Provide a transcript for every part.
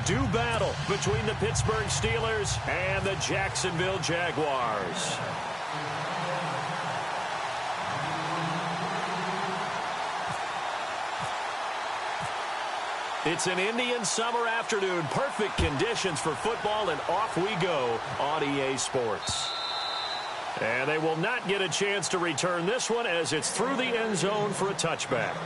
do battle between the Pittsburgh Steelers and the Jacksonville Jaguars. It's an Indian summer afternoon. Perfect conditions for football, and off we go on EA Sports. And they will not get a chance to return this one as it's through the end zone for a touchback.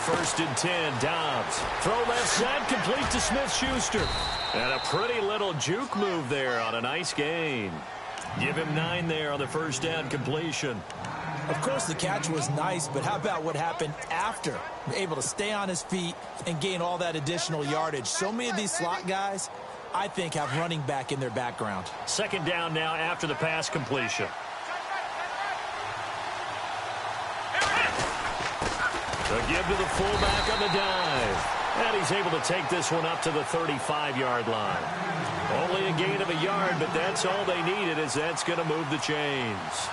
First and 10, Dobbs. Throw left side, complete to Smith-Schuster. And a pretty little juke move there on a nice gain. Give him 9 there on the first down completion. Of course, the catch was nice, but how about what happened after? Able to stay on his feet and gain all that additional yardage. So many of these slot guys, I think, have running back in their background. Second down now after the pass completion. The give to the fullback on the dive. And he's able to take this one up to the 35-yard line. Only a gain of a yard, but that's all they needed, as that's going to move the chains.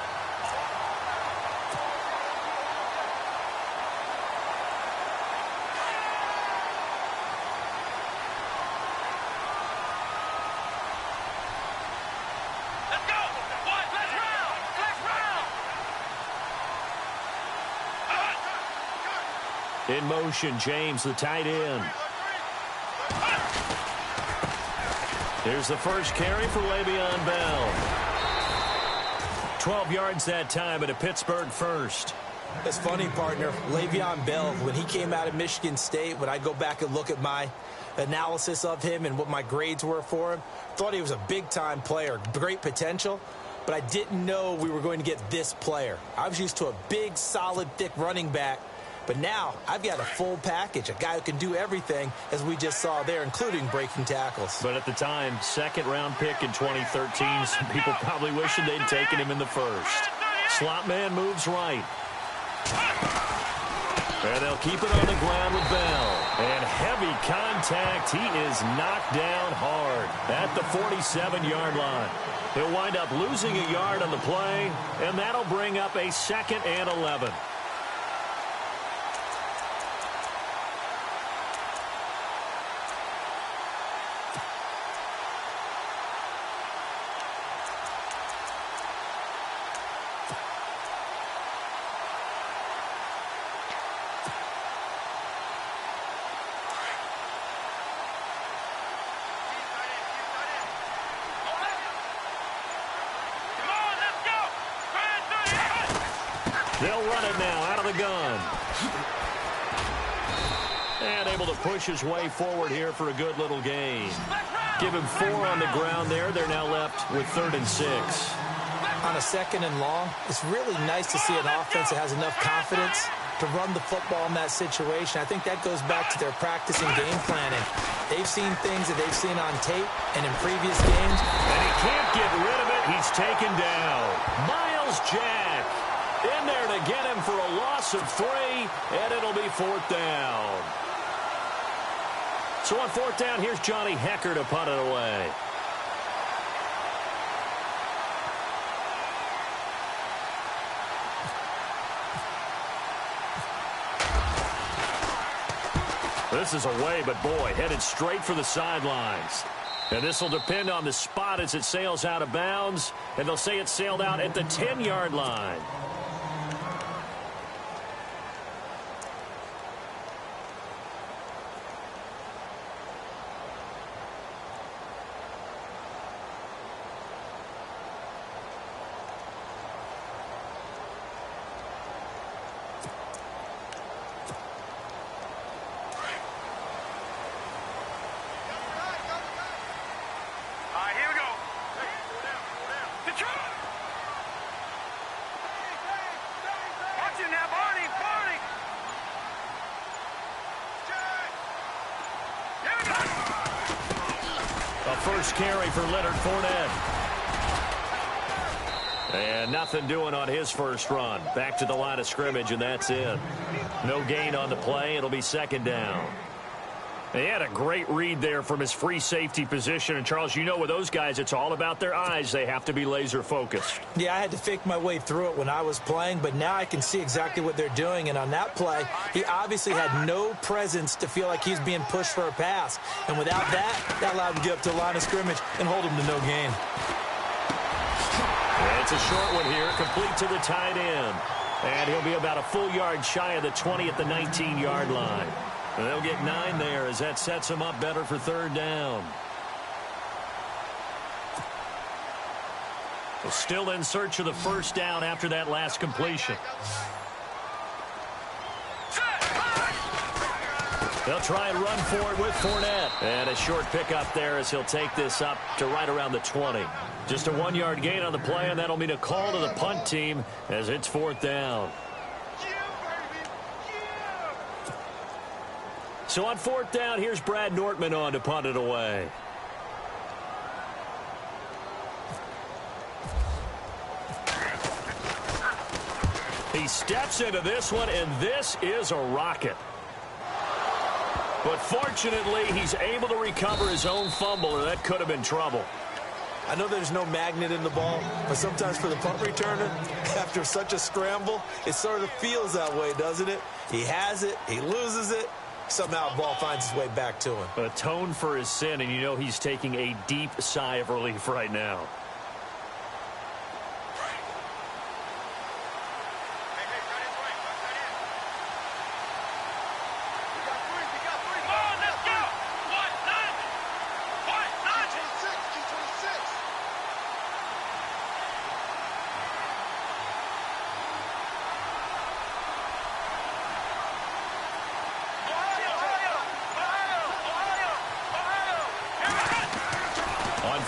In motion, James, the tight end. Here's the first carry for Le'Veon Bell. 12 yards that time, and a Pittsburgh first. It's funny, partner. Le'Veon Bell, when he came out of Michigan State, when I go back and look at my analysis of him and what my grades were for him, thought he was a big-time player, great potential, but I didn't know we were going to get this player. I was used to a big, solid, thick running back. But now, I've got a full package, a guy who can do everything, as we just saw there, including breaking tackles. But at the time, second-round pick in 2013, some people probably wishing they'd taken him in the first. Slot man moves right. And they'll keep it on the ground with Bell. And heavy contact. He is knocked down hard at the 47-yard line. He'll wind up losing a yard on the play, and that'll bring up a 2nd and 11. They'll run it now out of the gun. And able to push his way forward here for a good little gain. Give him 4 on the ground there. They're now left with 3rd and 6. On a 2nd and long, it's really nice to see an offense that has enough confidence to run the football in that situation. I think that goes back to their practice and game planning. They've seen things that they've seen on tape and in previous games. And he can't get rid of it. He's taken down. Miles Jack in there to to get him for a loss of 3, and it'll be 4th down. So on 4th down, here's Johnny Hecker to punt it away. This is away, but boy, headed straight for the sidelines. And this will depend on the spot as it sails out of bounds. And they'll say it sailed out at the 10-yard line. First carry for Leonard Fournette. And nothing doing on his first run. Back to the line of scrimmage, and that's it. No gain on the play. It'll be 2nd down. He had a great read there from his free safety position. And, Charles, you know with those guys, it's all about their eyes. They have to be laser focused. Yeah, I had to fake my way through it when I was playing, but now I can see exactly what they're doing. And on that play, he obviously had no presence to feel like he's being pushed for a pass. And without that, that allowed him to get up to the line of scrimmage and hold him to no gain. And it's a short one here, complete to the tight end. And he'll be about a full yard shy of the 20 at the 19-yard line. They'll get 9 there as that sets them up better for 3rd down. Well, still in search of the first down after that last completion. They'll try and run for it with Fournette. And a short pickup there as he'll take this up to right around the 20. Just a 1-yard gain on the play, and that'll mean a call to the punt team as it's 4th down. So on 4th down, here's Brad Nortman on to punt it away. He steps into this one, and this is a rocket. But fortunately, he's able to recover his own fumble, or that could have been trouble. I know there's no magnet in the ball, but sometimes for the punt returner, after such a scramble, it sort of feels that way, doesn't it? He has it, he loses it. Somehow the ball finds its way back to him. Atone for his sin, and you know he's taking a deep sigh of relief right now.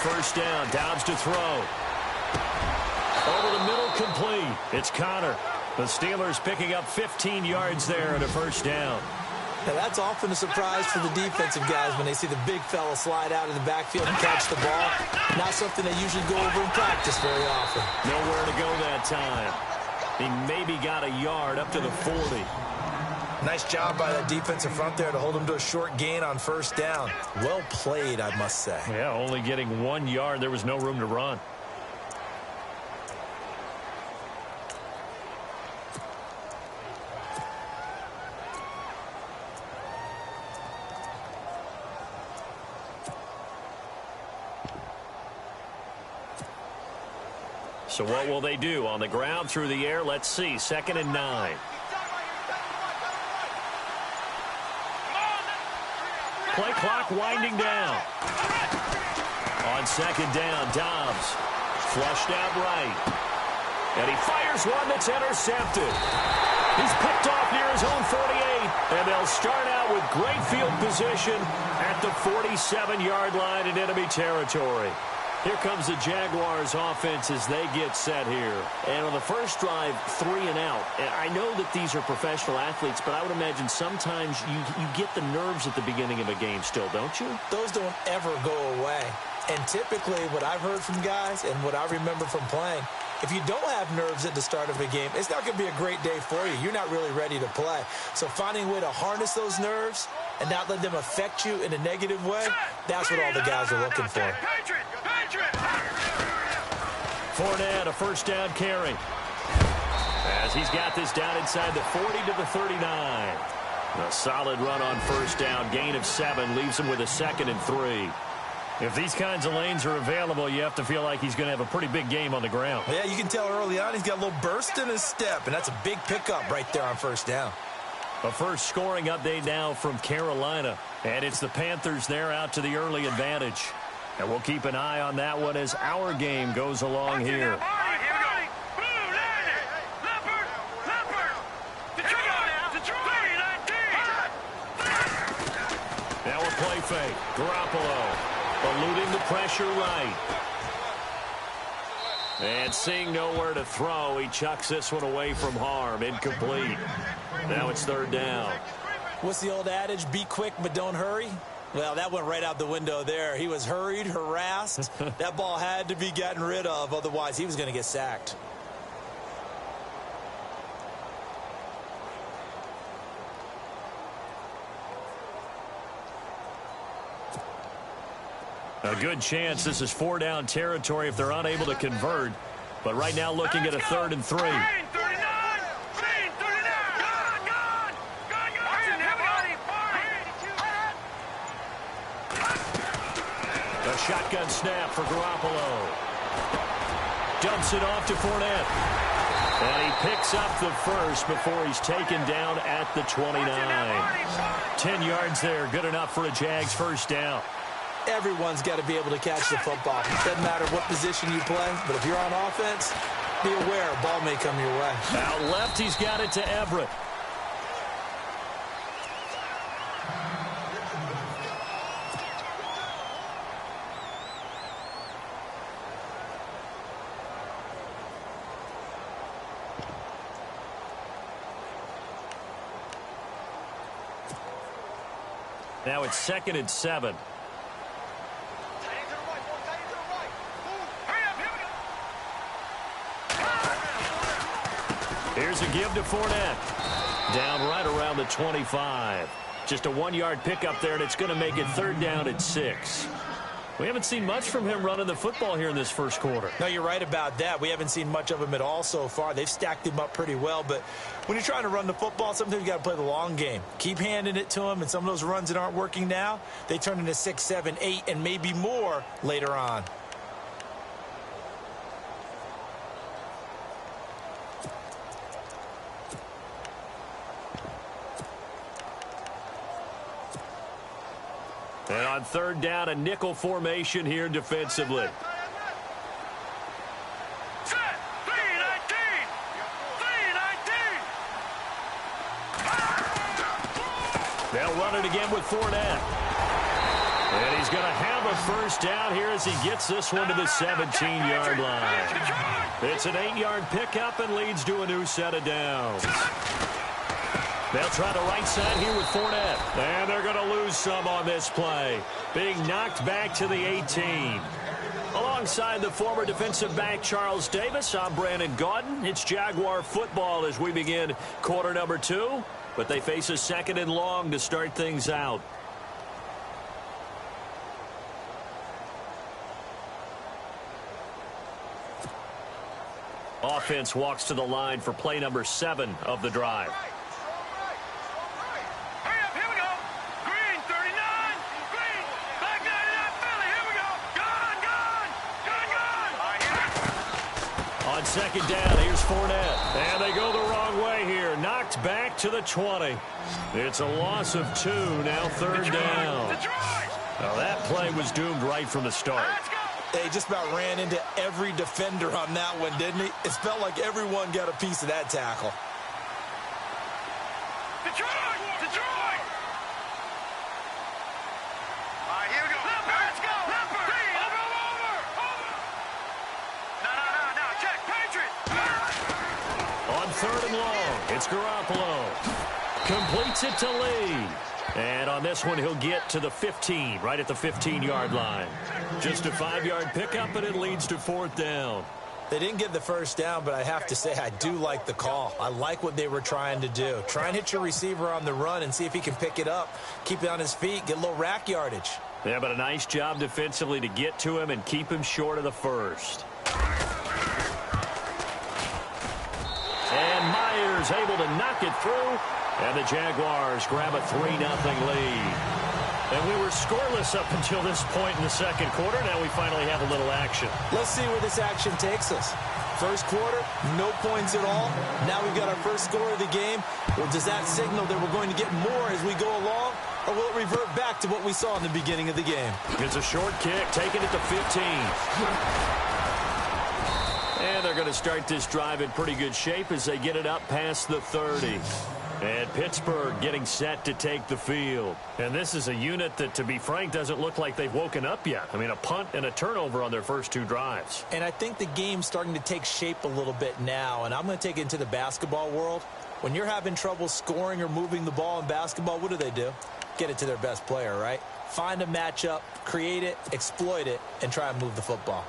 First down, Dobbs to throw. Over the middle, complete. It's Connor. The Steelers picking up 15 yards there at a first down. Now that's often a surprise for the defensive guys when they see the big fella slide out of the backfield and catch the ball. Not something they usually go over in practice very often. Nowhere to go that time. He maybe got a yard up to the 40. Nice job by that defensive front there to hold him to a short gain on first down. Well played, I must say. Yeah, only getting 1 yard. There was no room to run. So what will they do? On the ground, through the air? Let's see. 2nd and 9. Play clock winding down. On 2nd down, Dobbs flushed out right. And he fires one that's intercepted. He's picked off near his own 48. And they'll start out with great field position at the 47-yard line in enemy territory. Here comes the Jaguars offense as they get set here. And on the first drive, 3 and out. And I know that these are professional athletes, but I would imagine sometimes you get the nerves at the beginning of a game still, don't you? Those don't ever go away. And typically what I've heard from guys and what I remember from playing, if you don't have nerves at the start of a game, it's not going to be a great day for you. You're not really ready to play. So finding a way to harness those nerves and not let them affect you in a negative way, that's what all the guys are looking for. Fournette, a first down carry. As he's got this down inside the 40 to the 39. A solid run on first down. Gain of 7 leaves him with a 2nd and 3. If these kinds of lanes are available, you have to feel like he's going to have a pretty big game on the ground. Yeah, you can tell early on he's got a little burst in his step, and that's a big pickup right there on first down. A first scoring update now from Carolina. And it's the Panthers there out to the early advantage. And we'll keep an eye on that one as our game goes along here. Now a play fake. Garoppolo eluding the pressure right. And seeing nowhere to throw, he chucks this one away from harm. Incomplete. Now it's 3rd down. What's the old adage? Be quick, but don't hurry. Well, that went right out the window there. He was hurried, harassed. That ball had to be gotten rid of. Otherwise, he was going to get sacked. A good chance this is 4-down territory if they're unable to convert. But right now looking at a 3rd and 3. A shotgun snap for Garoppolo. Dumps it off to Fournette. And he picks up the first before he's taken down at the 29. 10 yards there, good enough for a Jags first down. Everyone's got to be able to catch the football. Doesn't matter what position you play, but if you're on offense, be aware a ball may come your way. Out left, he's got it to Everett. Now it's 2nd and 7. Here's a give to Fournette. Down right around the 25. Just a 1-yard pickup there, and it's going to make it 3rd down and 6. We haven't seen much from him running the football here in this first quarter. No, you're right about that. We haven't seen much of him at all so far. They've stacked him up pretty well, but when you're trying to run the football, sometimes you got to play the long game. Keep handing it to him, and some of those runs that aren't working now, they turn into 6, 7, 8, and maybe more later on. And on 3rd down, a nickel formation here defensively. They'll run it again with Fournette. And he's going to have a first down here as he gets this one to the 17-yard line. It's an 8-yard pickup and leads to a new set of downs. They'll try the right side here with Fournette. And they're going to lose some on this play. Being knocked back to the 18. Alongside the former defensive back Charles Davis, I'm Brandon Gaudin. It's Jaguar football as we begin quarter number 2. But they face a 2nd and long to start things out. Offense walks to the line for play number 7 of the drive. On 2nd down, here's Fournette. And they go the wrong way here. Knocked back to the 20. It's a loss of 2, now 3rd down. Now that play was doomed right from the start. They just about ran into every defender on that one, didn't he? It felt like everyone got a piece of that tackle. Detroit! All right, here we go. Let's go. Over. No. Check. Patriot. On 3rd and long, it's Garoppolo. Completes it to Lee. And on this one, he'll get to the 15, right at the 15-yard line. Just a 5-yard pickup, and it leads to 4th down. They didn't get the first down, but I have to say I do like the call. I like what they were trying to do. Try and hit your receiver on the run and see if he can pick it up, keep it on his feet, get a little rack yardage. Yeah, but a nice job defensively to get to him and keep him short of the first. And Myers able to knock it through, and the Jaguars grab a 3-0 lead. And we were scoreless up until this point in the second quarter. Now we finally have a little action. Let's see where this action takes us. First quarter, no points at all. Now we've got our first score of the game. Well, does that signal that we're going to get more as we go along? Or will it revert back to what we saw in the beginning of the game? It's a short kick, taking it to 15. And they're going to start this drive in pretty good shape as they get it up past the 30. And Pittsburgh getting set to take the field. And this is a unit that, to be frank, doesn't look like they've woken up yet. I mean, a punt and a turnover on their first two drives. And I think the game's starting to take shape a little bit now. And I'm going to take it into the basketball world. When you're having trouble scoring or moving the ball in basketball, what do? Get it to their best player, right? Find a matchup, create it, exploit it, and try and move the football.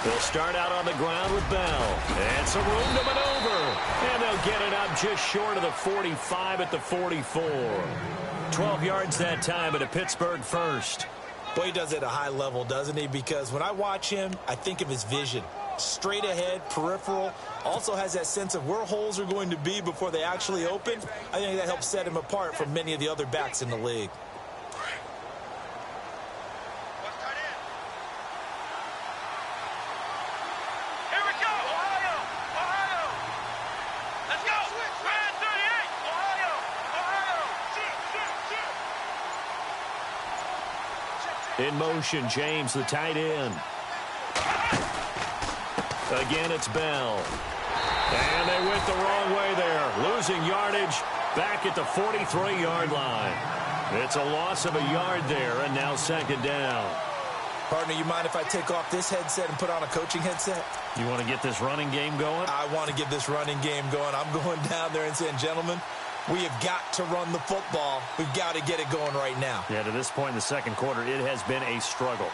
They'll start out on the ground with Bell. And some room to maneuver. And they'll get it up just short of the 45 at the 44. 12 yards that time at a Pittsburgh first. Boy, he does it at a high level, doesn't he? Because when I watch him, I think of his vision. Straight ahead, peripheral. Also has that sense of where holes are going to be before they actually open. I think that helps set him apart from many of the other backs in the league. In motion, James, the tight end. Again, it's Bell. And they went the wrong way there. Losing yardage back at the 43-yard line. It's a loss of a yard there, and now second down. Partner, you mind if I take off this headset and put on a coaching headset? You want to get this running game going? I want to get this running game going. I'm going down there and saying, gentlemen, we have got to run the football. We've got to get it going right now. Yeah, to this point in the second quarter, it has been a struggle.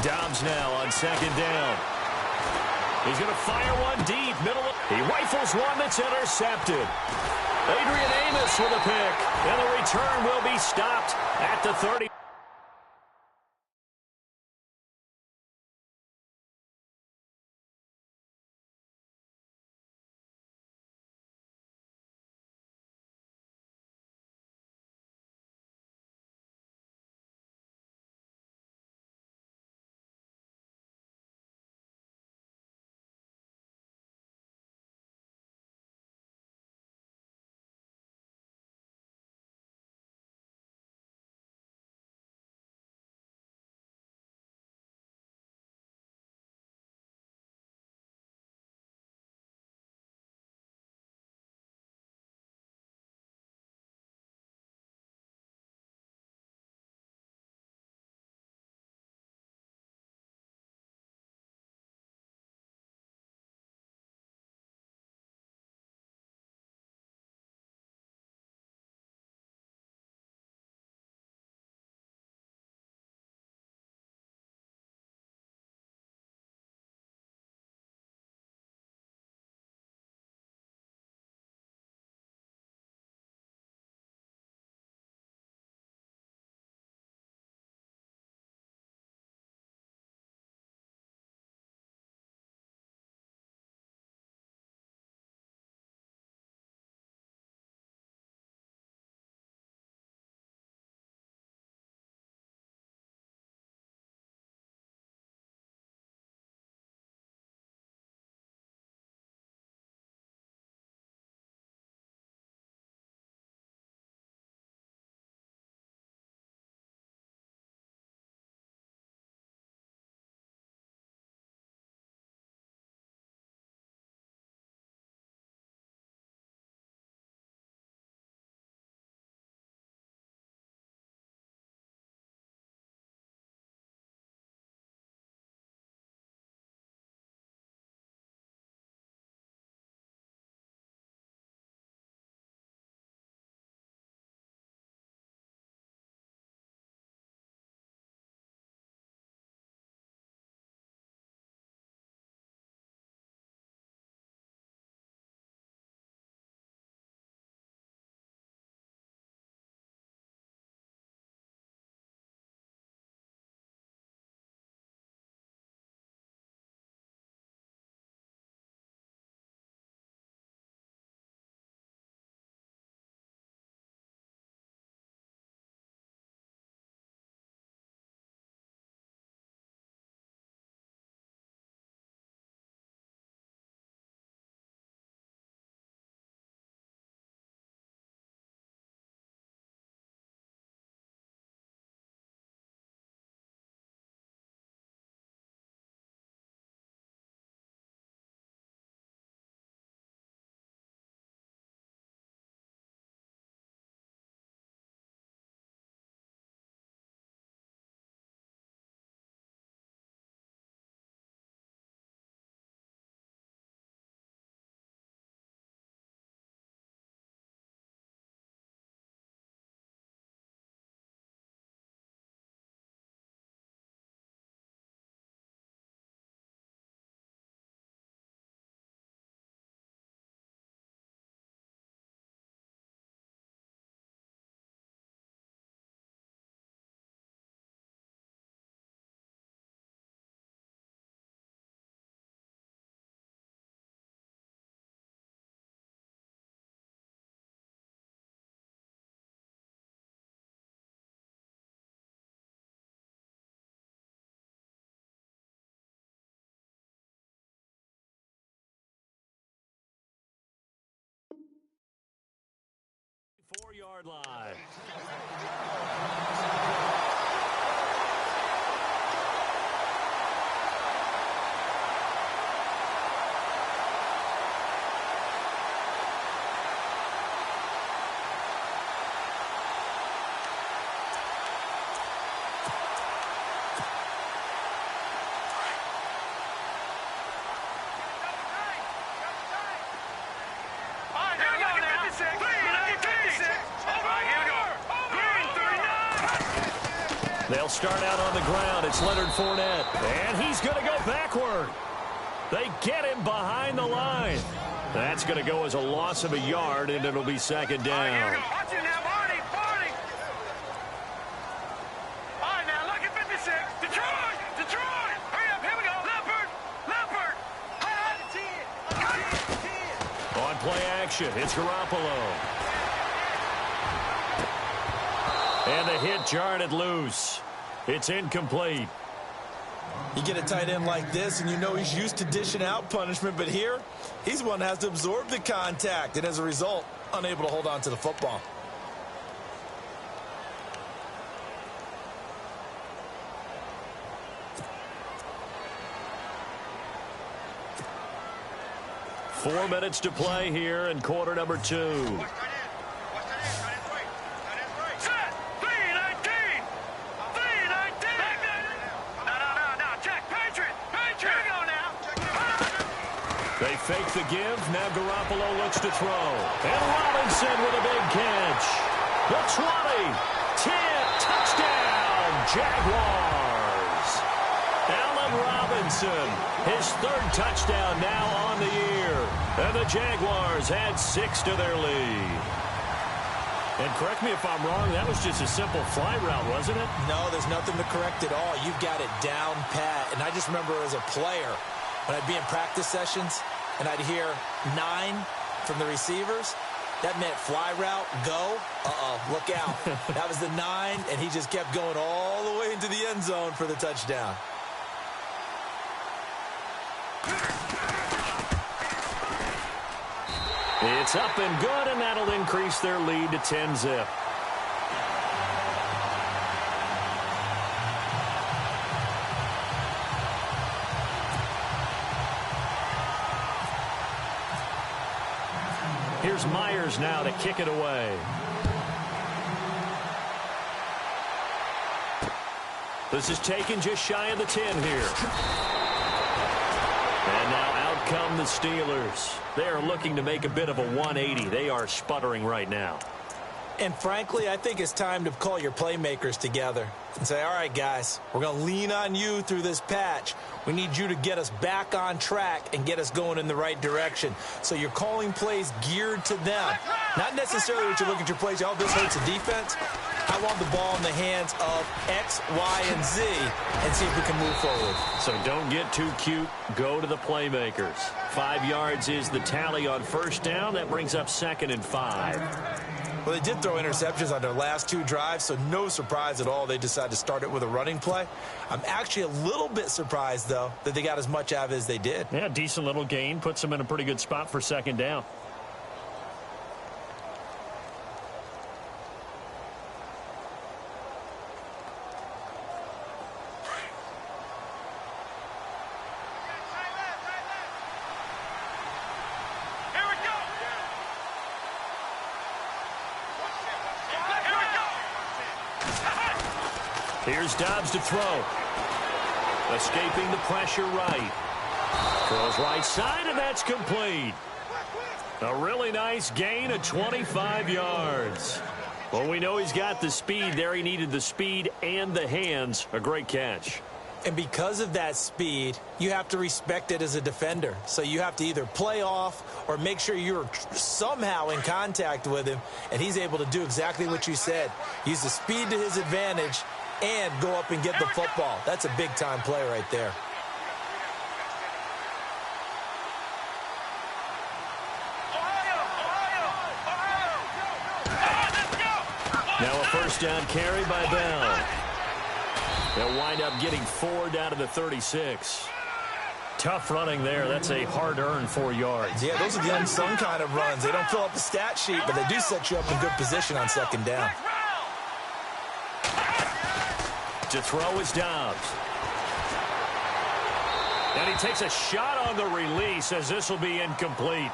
Dobbs now on second down. He's going to fire one deep, middle. He rifles one that's intercepted. Adrian Amos with a pick, and the return will be stopped at the 30. 40-yard line. They'll start out on the ground. It's Leonard Fournette, and he's going to go backward. They get him behind the line. That's going to go as a loss of a yard, and it'll be second down. Watch it now, Barney. All right, now, look at 56. Detroit. Hurry up, here we go. Leopard. High 10. On play action, it's Garoppolo. And the hit jarred it loose. It's incomplete. You get a tight end like this, and you know he's used to dishing out punishment, but here, he's one that has to absorb the contact, and as a result, unable to hold on to the football. Four minutes to play here in quarter number 2. They fake the give. Now Garoppolo looks to throw. And Robinson with a big catch. The 20, 10, touchdown, Jaguars. Allen Robinson, his third touchdown now on the year. And the Jaguars add 6 to their lead. And correct me if I'm wrong, that was just a simple fly route, wasn't it? No, there's nothing to correct at all. You've got it down pat. And I just remember as a player, when I'd be in practice sessions and I'd hear 9 from the receivers, that meant fly route, go, look out. That was the 9, and he just kept going all the way into the end zone for the touchdown. It's up and good, and that'll increase their lead to 10-zip. Here's Myers now to kick it away. This is taken just shy of the 10 here. And now out come the Steelers. They are looking to make a bit of a 180. They are sputtering right now. And frankly, I think it's time to call your playmakers together and say, all right, guys, we're going to lean on you through this patch. We need you to get us back on track and get us going in the right direction. So you're calling plays geared to them. Not necessarily what you look at your plays, oh, this hurts the defense. I want the ball in the hands of X, Y, and Z and see if we can move forward. So don't get too cute. Go to the playmakers. 5 yards is the tally on first down. That brings up 2nd and 5. Well, they did throw interceptions on their last 2 drives, so no surprise at all they decided to start it with a running play. I'm actually a little bit surprised, though, that they got as much out of it as they did. Yeah, decent little gain. Puts them in a pretty good spot for 2nd down. Here's Dobbs to throw. Escaping the pressure right. Throws right side, and that's complete. A really nice gain of 25 yards. Well, we know he's got the speed there. He needed the speed and the hands. A great catch. And because of that speed, you have to respect it as a defender. So you have to either play off or make sure you're somehow in contact with him, and he's able to do exactly what you said. Use the speed to his advantage and go up and get the football. That's a big-time play right there. Now a first down carry by Bell. They'll wind up getting 4 down to the 36. tough running there. That's a hard-earned 4 yards. Yeah, those are the unsung kind of runs. They don't fill up the stat sheet, but they do set you up in good position on second down. To throw is Dobbs. And he takes a shot on the release as this will be incomplete.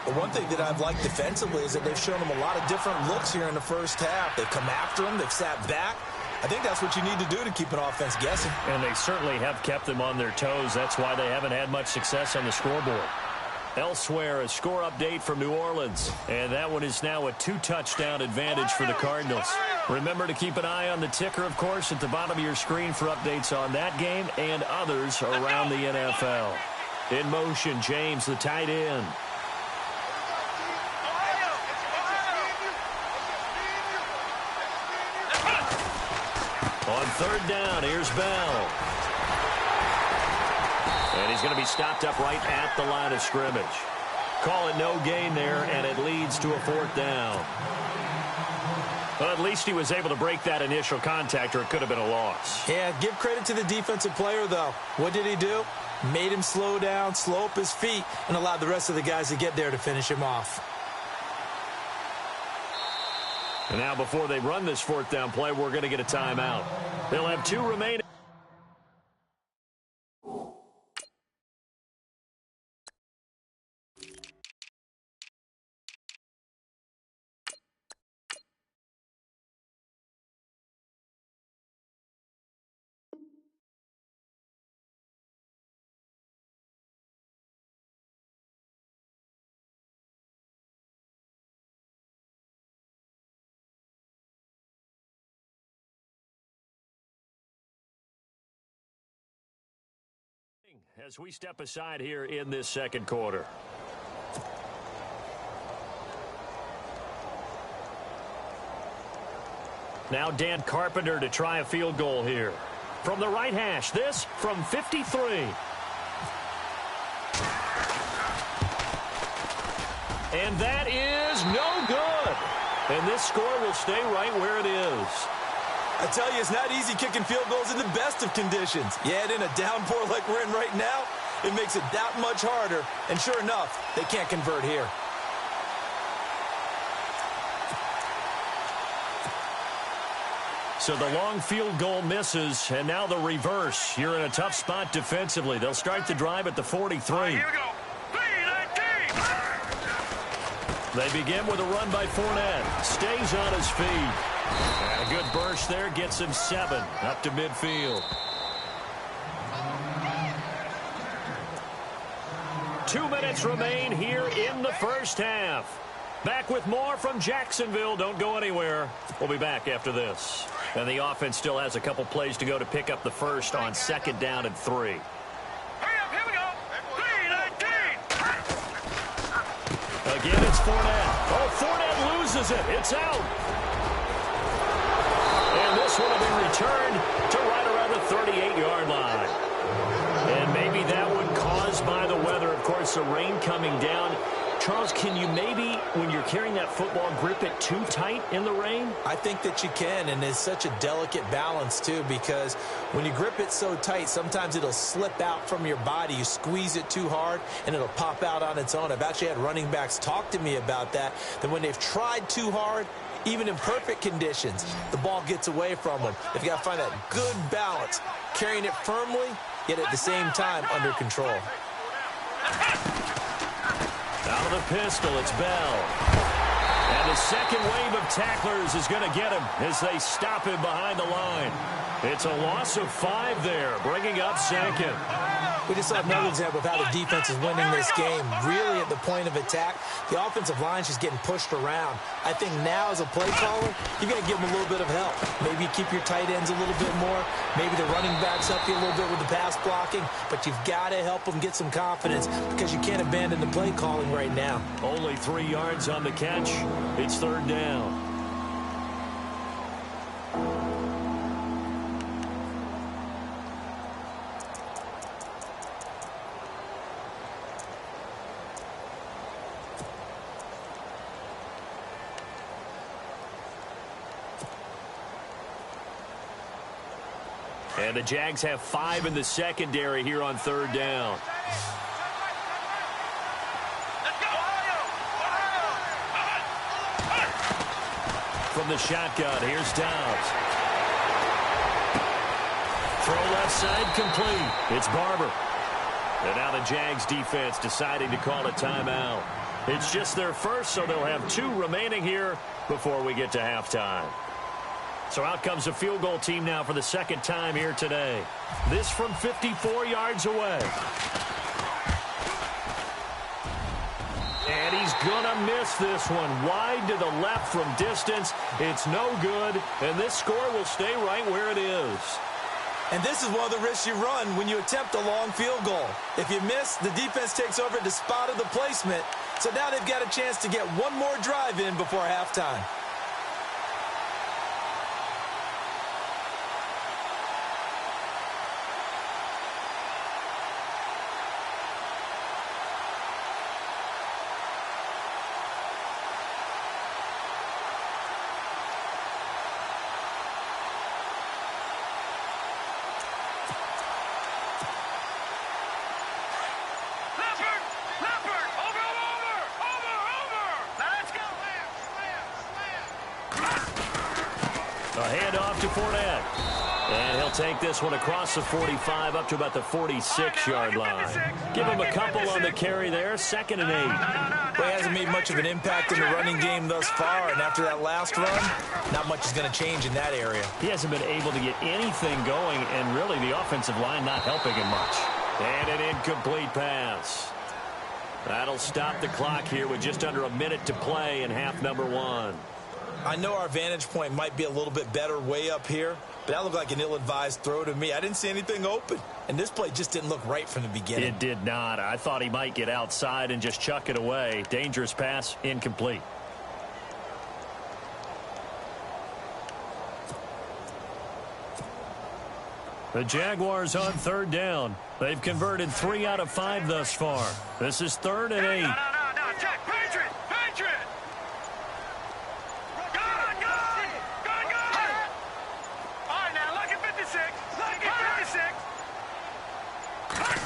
But one thing that I've liked defensively is that they've shown him a lot of different looks here in the first half. They've come after him. They've sat back. I think that's what you need to do to keep an offense guessing. And they certainly have kept them on their toes. That's why they haven't had much success on the scoreboard. Elsewhere, a score update from New Orleans. And that one is now a 2-touchdown advantage for the Cardinals. Remember to keep an eye on the ticker, of course, at the bottom of your screen for updates on that game and others around the NFL. In motion, James, the tight end. On third down, here's Bell. And he's going to be stopped up right at the line of scrimmage. Call it no gain there, and it leads to a 4th down. Well, at least he was able to break that initial contact, or it could have been a loss. Yeah, give credit to the defensive player, though. What did he do? Made him slow down, slow up his feet, and allowed the rest of the guys to get there to finish him off. And now before they run this 4th down play, we're going to get a timeout. They'll have 2 remaining. As we step aside here in this second quarter. Now Dan Carpenter to try a field goal here. From the right hash, this from 53. And that is no good. And this score will stay right where it is. I tell you, it's not easy kicking field goals in the best of conditions. Yet in a downpour like we're in right now, it makes it that much harder. And sure enough, they can't convert here. So the long field goal misses, and now the reverse. You're in a tough spot defensively. They'll start the drive at the 43. Here we go. They begin with a run by Fournette. Stays on his feet. And a good burst there gets him 7 up to midfield. 2 minutes remain here in the first half. Back with more from Jacksonville. Don't go anywhere. We'll be back after this. And the offense still has a couple plays to go to pick up the first on 2nd down and 3. Again, it's Fournette. Oh, Fournette loses it. It's out. And this one will be returned to right around the 38-yard line. And maybe that one caused by the weather. Of course, the rain coming down. Charles, can you maybe, when you're carrying that football, grip it too tight in the rain? I think that you can, and it's such a delicate balance, too, because when you grip it so tight, sometimes it'll slip out from your body. You squeeze it too hard, and it'll pop out on its own. I've actually had running backs talk to me about that when they've tried too hard, even in perfect conditions, the ball gets away from them. They've got to find that good balance, carrying it firmly, yet at the same time under control. Out of the pistol, it's Bell. And the second wave of tacklers is going to get him as they stop him behind the line. It's a loss of 5 there, bringing up 2nd. We just saw another example of how the defense is winning this game. Really at the point of attack, the offensive line's just getting pushed around. I think now as a play caller, you've got to give them a little bit of help. Maybe keep your tight ends a little bit more. Maybe the running backs help you a little bit with the pass blocking. But you've got to help them get some confidence because you can't abandon the play calling right now. Only 3 yards on the catch. It's 3rd down. And the Jags have 5 in the secondary here on 3rd down. From the shotgun, here's Dobbs. Throw left side, complete. It's Barber. And now the Jags defense deciding to call a timeout. It's just their first, so they'll have 2 remaining here before we get to halftime. So out comes a field goal team now for the second time here today. This from 54 yards away. And he's going to miss this one. Wide to the left from distance. It's no good, and this score will stay right where it is. And this is one of the risks you run when you attempt a long field goal. If you miss, the defense takes over the spot of the placement. So now they've got a chance to get one more drive in before halftime. A handoff to Fournette. And he'll take this one across the 45 up to about the 46-yard line. Give him a couple on the carry there, 2nd and 8. Well, he hasn't made much of an impact in the running game thus far, and after that last run, not much is going to change in that area. He hasn't been able to get anything going, and really the offensive line not helping him much. And an incomplete pass. That'll stop the clock here with just under a minute to play in half number 1. I know our vantage point might be a little bit better way up here, but that looked like an ill-advised throw to me. I didn't see anything open, and this play just didn't look right from the beginning. It did not. I thought he might get outside and just chuck it away. Dangerous pass, incomplete. The Jaguars on 3rd down. They've converted 3 out of 5 thus far. This is 3rd and 8. No, check. Patriot! All right, now, look at 56. Look at 56.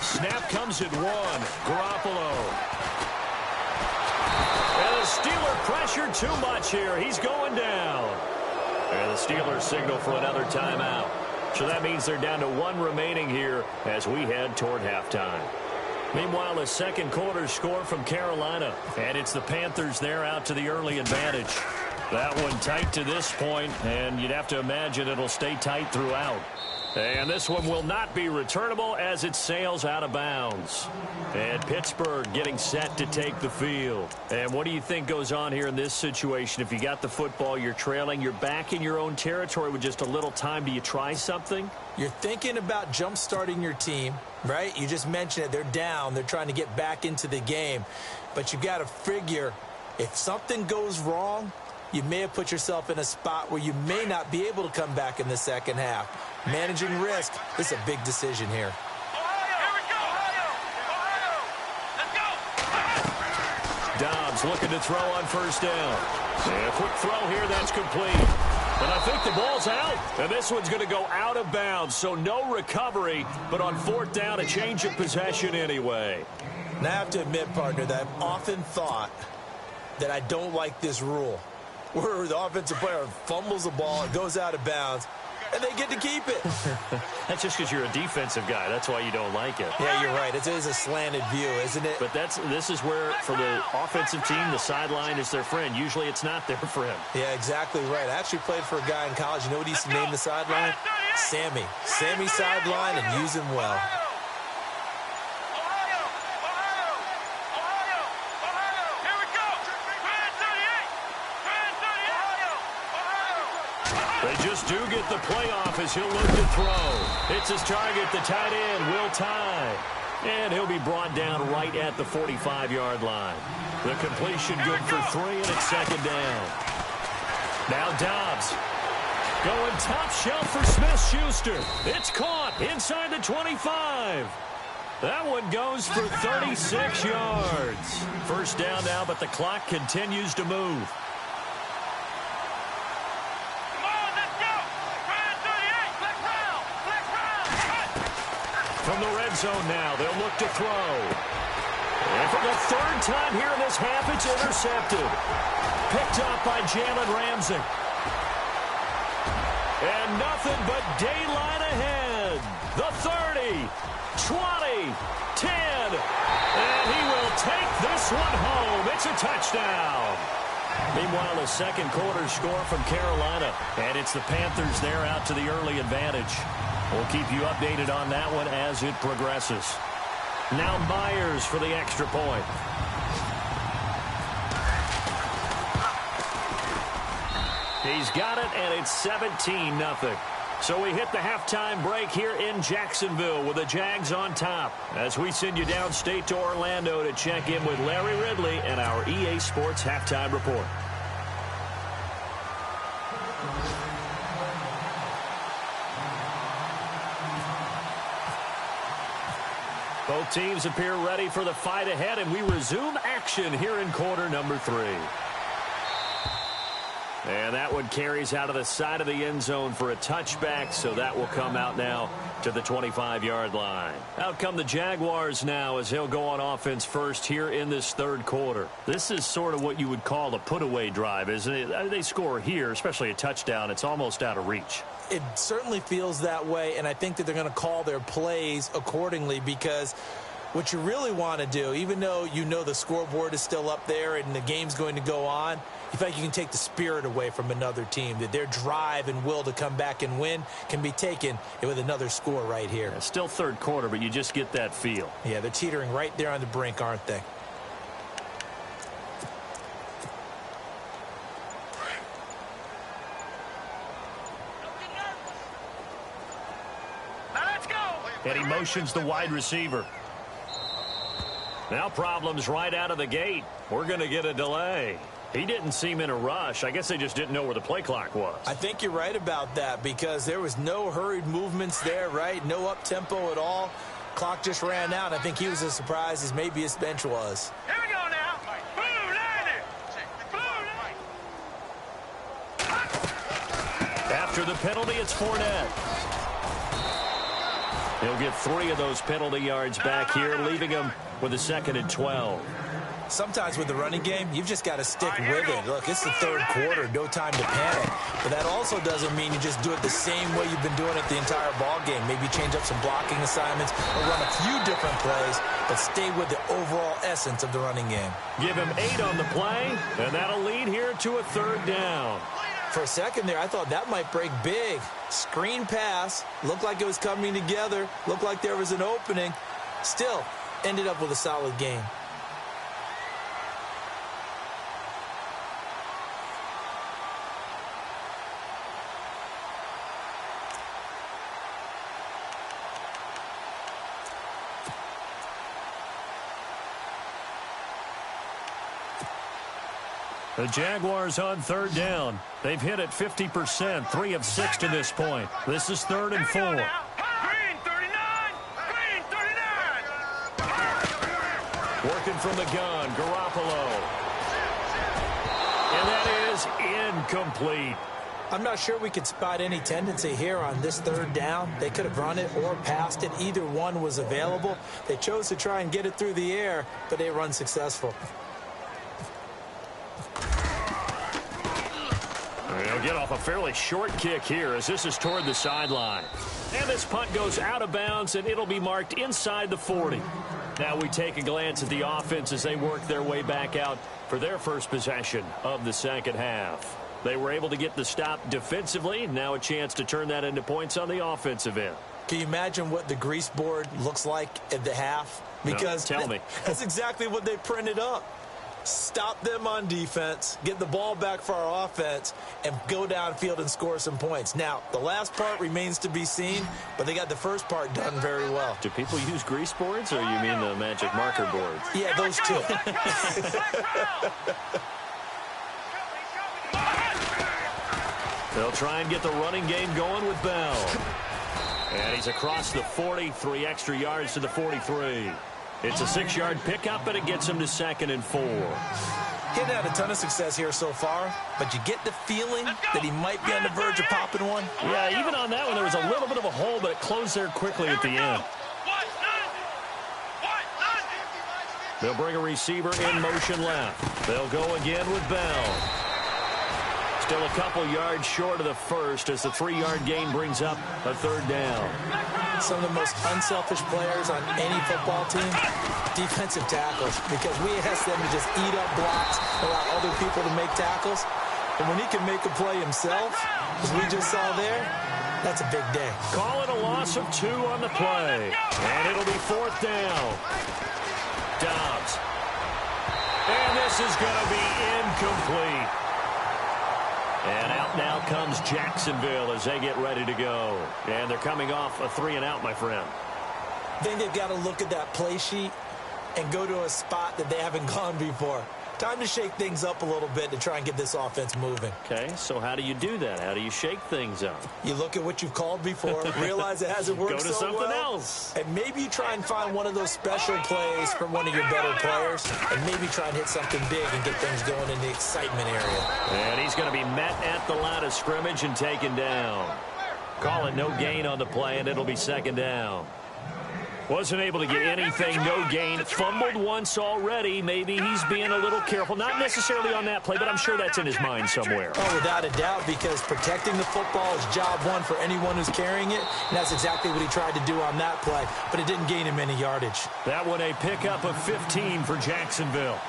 Snap comes at 1. Garoppolo. And the Steeler pressured too much here. He's going down. And the Steelers signal for another timeout. So that means they're down to 1 remaining here as we head toward halftime. Meanwhile, a second quarter score from Carolina. And it's the Panthers there out to the early advantage. That one tight to this point, and you'd have to imagine it'll stay tight throughout. And this one will not be returnable as it sails out of bounds. And Pittsburgh getting set to take the field. And what do you think goes on here in this situation? If you got the football, you're trailing, you're back in your own territory with just a little time. Do you try something? You're thinking about jump-starting your team, right? You just mentioned it. They're down. They're trying to get back into the game. But you got to figure if something goes wrong, you may have put yourself in a spot where you may not be able to come back in the second half. Managing risk, this is a big decision here. Dobbs looking to throw on 1st down. And a quick throw here, that's complete. And I think the ball's out. And this one's going to go out of bounds, so no recovery. But on 4th down, a change of possession anyway. Now I have to admit, partner, that I've often thought that I don't like this rule, where the offensive player fumbles the ball, it goes out of bounds, and they get to keep it. That's just because you're a defensive guy. That's why you don't like it. Yeah, you're right. It is a slanted view, isn't it? But this is where, for the offensive team, the sideline is their friend. Usually it's not there for him. Yeah, exactly right. I actually played for a guy in college. You know what he used to name the sideline? Sammy. Sammy sideline, and use him well. They just do get the playoff as he'll look to throw. It's his target, the tight end, Will Tye. And he'll be brought down right at the 45-yard line. The completion good for 3, and it's 2nd down. Now Dobbs going top shelf for Smith-Schuster. It's caught inside the 25. That one goes for 36 yards. 1st down now, but the clock continues to move. from the red zone now. They'll look to throw. And for the third time here in this half, it's intercepted. Picked up by Jalen Ramsey. And nothing but daylight ahead. The 30, 20, 10. And he will take this one home. It's a touchdown. Meanwhile, a second quarter score from Carolina. And it's the Panthers there out to the early advantage. We'll keep you updated on that one as it progresses. Now Myers for the extra point. He's got it, and it's 17-0. So we hit the halftime break here in Jacksonville with the Jags on top as we send you downstate to Orlando to check in with Larry Ridley and our EA Sports Halftime Report. Both teams appear ready for the fight ahead, and we resume action here in quarter number 3. And that one carries out of the side of the end zone for a touchback, so that will come out now to the 25-yard line. Out come the Jaguars now as they'll go on offense first here in this third quarter. This is sort of what you would call a put-away drive, isn't it? They score here, especially a touchdown. It's almost out of reach. It certainly feels that way, and I think that they're going to call their plays accordingly because what you really want to do, even though you know the scoreboard is still up there and the game's going to go on, you feel like you can take the spirit away from another team, that their drive and will to come back and win can be taken with another score right here. Yeah, still third quarter, but you just get that feel. Yeah, they're teetering right there on the brink, aren't they? Now let's go. And he motions the wide receiver. Now problems right out of the gate. We're going to get a delay. He didn't seem in a rush. I guess they just didn't know where the play clock was. I think you're right about that because there was no hurried movements there, right? No up-tempo at all. Clock just ran out. I think he was as surprised as maybe his bench was. Here we go now. Blue, landed. Blue. After the penalty, it's Fournette. He'll get 3 of those penalty yards back here, leaving him with a 2nd and 12. Sometimes with the running game, you've just got to stick with it. Look, it's the third quarter, no time to panic. But that also doesn't mean you just do it the same way you've been doing it the entire ball game. Maybe change up some blocking assignments or run a few different plays, but stay with the overall essence of the running game. Give him 8 on the play, and that'll lead here to a 3rd down. For a second there, I thought that might break big. Screen pass, looked like it was coming together, looked like there was an opening. Still, ended up with a solid game. The Jaguars on 3rd down. They've hit it 50%, 3 of 6 to this point. This is 3rd and 4. Green 39. Green 39. Working from the gun, Garoppolo. And that is incomplete. I'm not sure we could spot any tendency here on this 3rd down. They could have run it or passed it. Either one was available. They chose to try and get it through the air, but they run successful. They'll get off a fairly short kick here as this is toward the sideline. And this punt goes out of bounds, and it'll be marked inside the 40. Now we take a glance at the offense as they work their way back out for their first possession of the second half. They were able to get the stop defensively. Now a chance to turn that into points on the offensive end. Can you imagine what the grease board looks like at the half? Because no, tell me. That's exactly what they printed up. Stop them on defense, get the ball back for our offense, and go downfield and score some points. Now, the last part remains to be seen, but they got the first part done very well. Do people use grease boards, or you mean the magic marker boards? Yeah, those two. They'll try and get the running game going with Bell. And he's across the 40, 3 extra yards to the 43. It's a 6-yard pickup, but it gets him to 2nd and 4. He hadn't had a ton of success here so far, but you get the feeling that he might be on the verge of popping one. Yeah, even on that one, there was a little bit of a hole, but it closed there quickly at the end. They'll bring a receiver in motion left. They'll go again with Bell. Still a couple yards short of the first as the 3-yard gain brings up a third down. Some of the most unselfish players on any football team, defensive tackles, because we ask them to just eat up blocks, allow other people to make tackles. And when he can make a play himself, as we just saw there, that's a big day. Call it a loss of 2 on the play. And it'll be 4th down. Dobbs. And this is going to be incomplete. And out now comes Jacksonville as they get ready to go. And they're coming off a 3-and-out, my friend. I think they've got to look at that play sheet and go to a spot that they haven't gone before. Time to shake things up a little bit to try and get this offense moving. Okay, so how do you do that? How do you shake things up? You look at what you've called before, realize it hasn't worked so well. Go to something else. And maybe you try and find one of those special plays from one of your better players, and maybe try and hit something big and get things going in the excitement area. And he's going to be met at the line of scrimmage and taken down. Call it no gain on the play, and it'll be 2nd down. Wasn't able to get anything, no gain. Fumbled once already. Maybe he's being a little careful. Not necessarily on that play, but I'm sure that's in his mind somewhere. Oh, without a doubt, because protecting the football is job one for anyone who's carrying it, and that's exactly what he tried to do on that play, but it didn't gain him any yardage. That one a pickup of 15 for Jacksonville.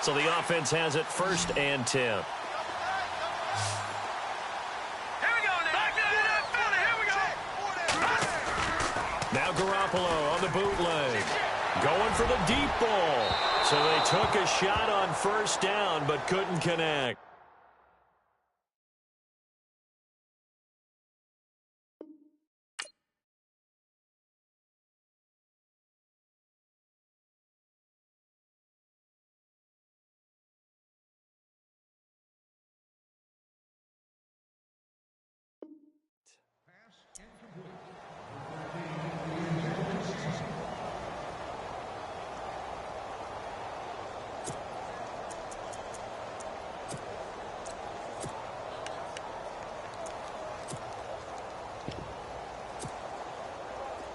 So the offense has it 1st and 10. Here we go now. Here we go. Now Garoppolo on the bootleg. Going for the deep ball. So they took a shot on 1st down but couldn't connect.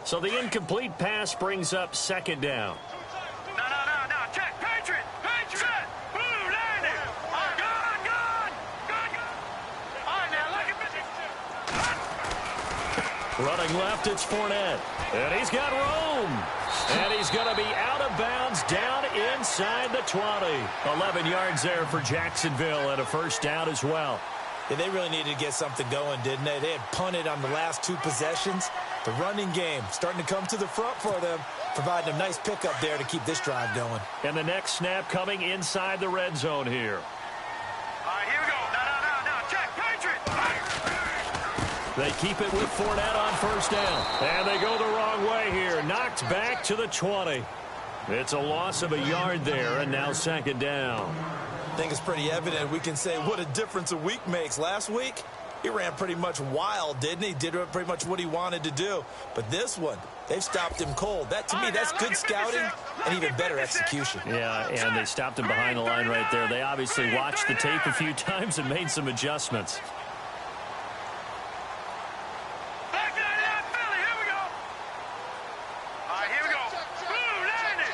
So the incomplete pass brings up 2nd down. No. Check. Patriot. Set. Blue landing. Good. All right, now, look at Running left, it's Fournette. And he's got room. And he's going to be out of bounds down inside the 20. 11 yards there for Jacksonville and a 1st down as well. Yeah, they really needed to get something going, didn't they? They had punted on the last 2 possessions. The running game starting to come to the front for them, providing a nice pickup there to keep this drive going. And the next snap coming inside the red zone here. All right, here we go. No. Check. Patriot. They keep it with Fournette on 1st down. And they go the wrong way here. Knocked back to the 20. It's a loss of a yard there, and now 2nd down. I think it's pretty evident. We can say what a difference a week makes. Last week, he ran pretty much wild, didn't he? Did pretty much what he wanted to do. But this one, they've stopped him cold. That, to me, that's good scouting and even better execution. Yeah, and they stopped him behind the line right there. They obviously watched the tape a few times and made some adjustments. Back to that Philly. Here we go. All right, here we go. Blue landing.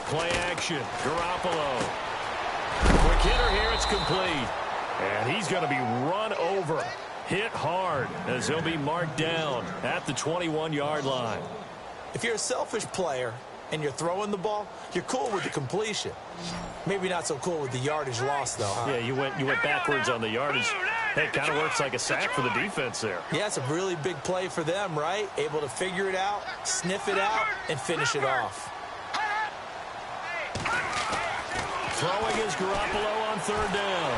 Play action. Garoppolo. Quick hitter here. It's complete. And he's going to be run over. Hit hard as he'll be marked down at the 21-yard line. If you're a selfish player and you're throwing the ball, you're cool with the completion. Maybe not so cool with the yardage loss, though, huh? Yeah, you went backwards on the yardage. It kind of works like a sack for the defense there. Yeah, it's a really big play for them, right? Able to figure it out, sniff it out, and finish it off. Throwing is Garoppolo on 3rd down.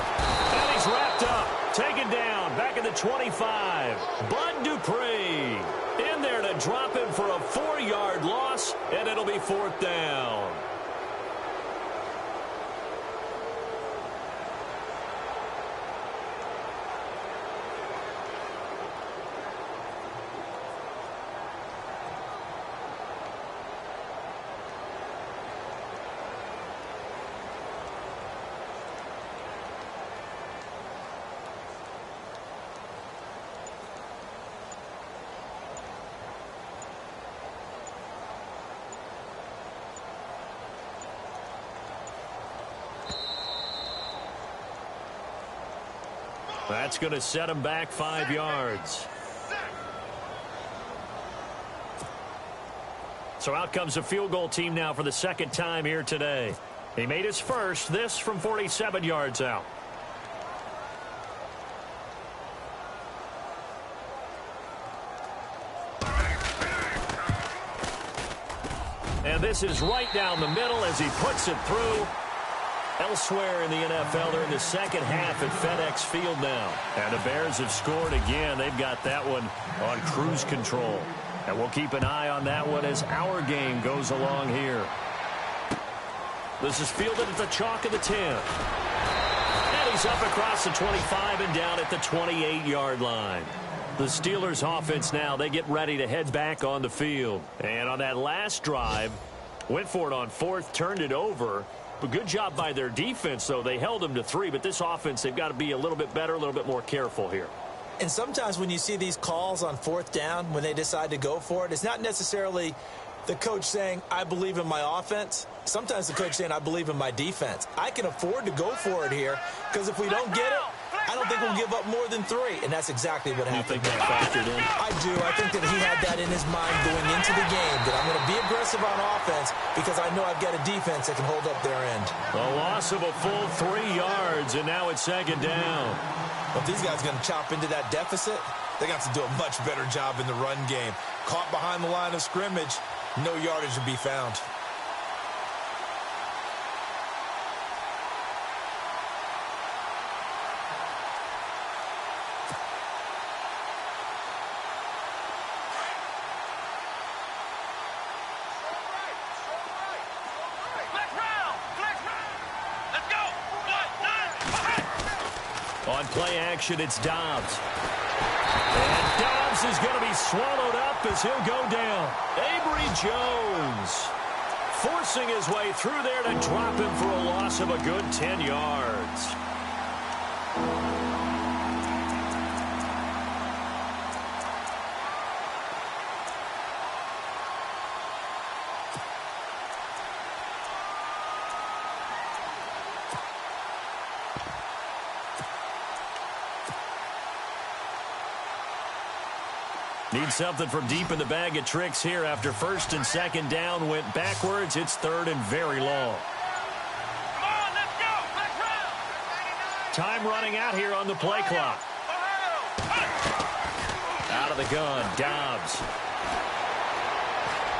And he's wrapped up. Taken down. Back at the 25. Bud Dupree in there to drop him for a 4-yard loss. And it'll be 4th down. That's going to set him back 5 yards. So out comes a field goal team now for the second time here today. He made his first, this from 47 yards out. And this is right down the middle as he puts it through. Elsewhere in the NFL, they're in the second half at FedEx Field now. And the Bears have scored again. They've got that one on cruise control. And we'll keep an eye on that one as our game goes along here. This is fielded at the chalk of the 10. And he's up across the 25 and down at the 28-yard line. The Steelers offense now, they get ready to head back on the field. And on that last drive, went for it on fourth, turned it over. But good job by their defense, though. They held them to 3, but this offense, they've got to be a little bit better, a little bit more careful here. And sometimes when you see these calls on fourth down, when they decide to go for it, it's not necessarily the coach saying, I believe in my offense. Sometimes the coach saying, I believe in my defense. I can afford to go for it here because if we don't get it, I don't think we'll give up more than 3. And that's exactly what happened. You think that factored in? I do. I think that he had that in his mind going into the game, that I'm going to be aggressive on offense because I know I've got a defense that can hold up their end. A loss of a full 3 yards, and now it's second down. If these guys are going to chop into that deficit, they got to do a much better job in the run game. Caught behind the line of scrimmage, no yardage to be found. On play action, it's Dobbs. And Dobbs is going to be swallowed up as he'll go down. Avery Jones forcing his way through there to drop him for a loss of a good 10 yards. Need something from deep in the bag of tricks here after first and second down went backwards. It's third and very long. Come on, let's go. Let's run. Time running out here on the play clock. Out of the gun, Dobbs.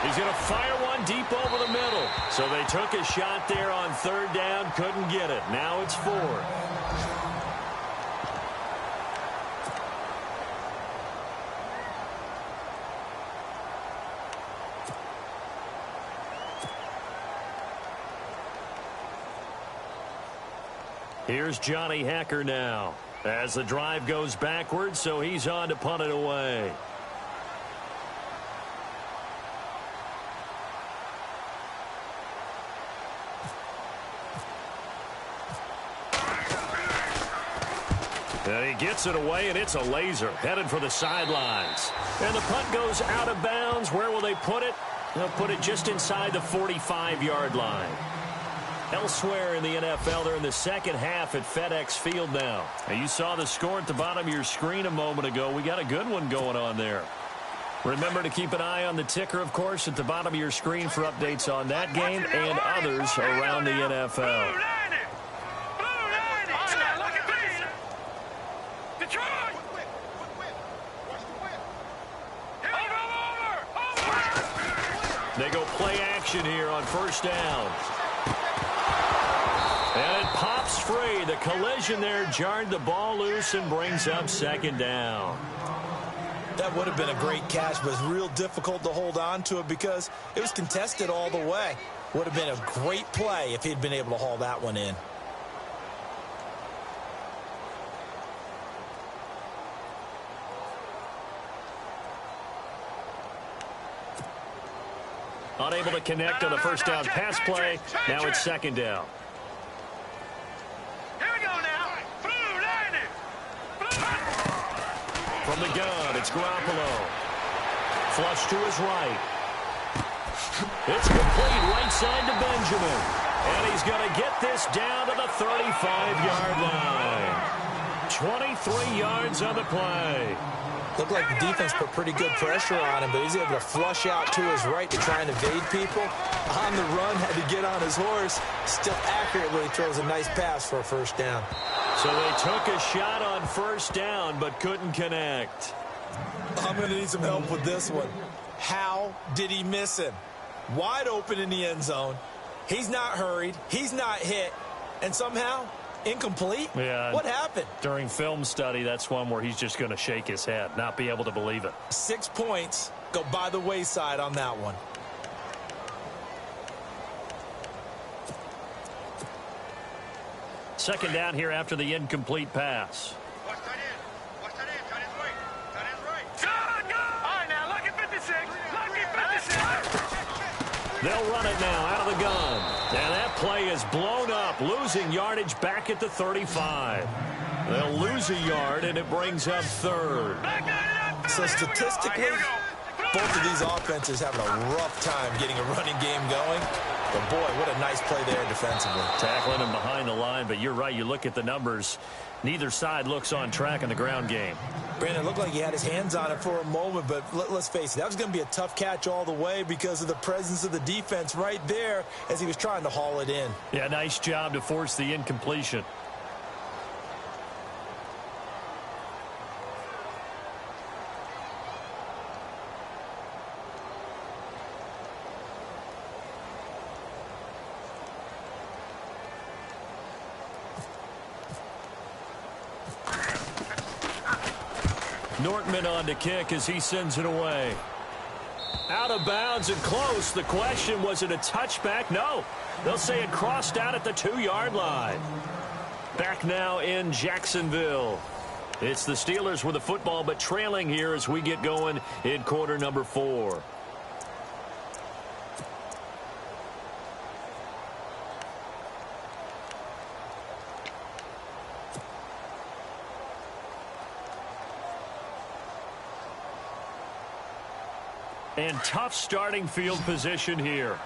He's going to fire one deep over the middle. So they took a shot there on third down, couldn't get it. Now it's fourth. Here's Johnny Hecker now as the drive goes backwards, so he's on to punt it away. And he gets it away, and it's a laser headed for the sidelines. And the punt goes out of bounds. Where will they put it? They'll put it just inside the 45-yard line. Elsewhere in the NFL, they're in the second half at FedEx Field now. And you saw the score at the bottom of your screen a moment ago. We got a good one going on there. Remember to keep an eye on the ticker, of course, at the bottom of your screen for updates on that game and others around the NFL. They go play action here on first down. And it pops free. The collision there jarred the ball loose and brings up second down. That would have been a great catch, but it's real difficult to hold on to it because it was contested all the way. Would have been a great play if he'd been able to haul that one in. Unable to connect on the first down pass play. Now it's second down. Here we go now. From the gun, it's Garoppolo. Flush to his right. It's complete right side to Benjamin. And he's going to get this down to the 35-yard line. 23 yards on the play. Looked like the defense put pretty good pressure on him, but he's able to flush out to his right to try and evade people. On the run, had to get on his horse. Still accurately throws a nice pass for a first down. So they took a shot on first down, but couldn't connect. I'm going to need some help with this one. How did he miss him? Wide open in the end zone. He's not hurried. He's not hit. And somehow, incomplete? Yeah. What happened? During film study, that's one where he's just going to shake his head, not be able to believe it. 6 points go by the wayside on that one. Second down here after the incomplete pass. Watch tight end. Watch tight end. Tight end's right. Tight end's right. Good, good. All right, now, look at 56. Look at 56. They'll run it now out of the gun. And that play is blown up, losing yardage back at the 35. They'll lose a yard, and it brings up third. So statistically, both of these offenses having a rough time getting a running game going. But, boy, what a nice play there defensively. Tackling him behind the line, but you're right. You look at the numbers. Neither side looks on track in the ground game. Brandon, it looked like he had his hands on it for a moment, but let's face it, that was going to be a tough catch all the way because of the presence of the defense right there as he was trying to haul it in. Yeah, nice job to force the incompletion. Nortman on to kick as he sends it away. Out of bounds and close. The question, was it a touchback? No. They'll say it crossed out at the 2-yard line. Back now in Jacksonville. It's the Steelers with the football, but trailing here as we get going in quarter number 4. And tough starting field position here.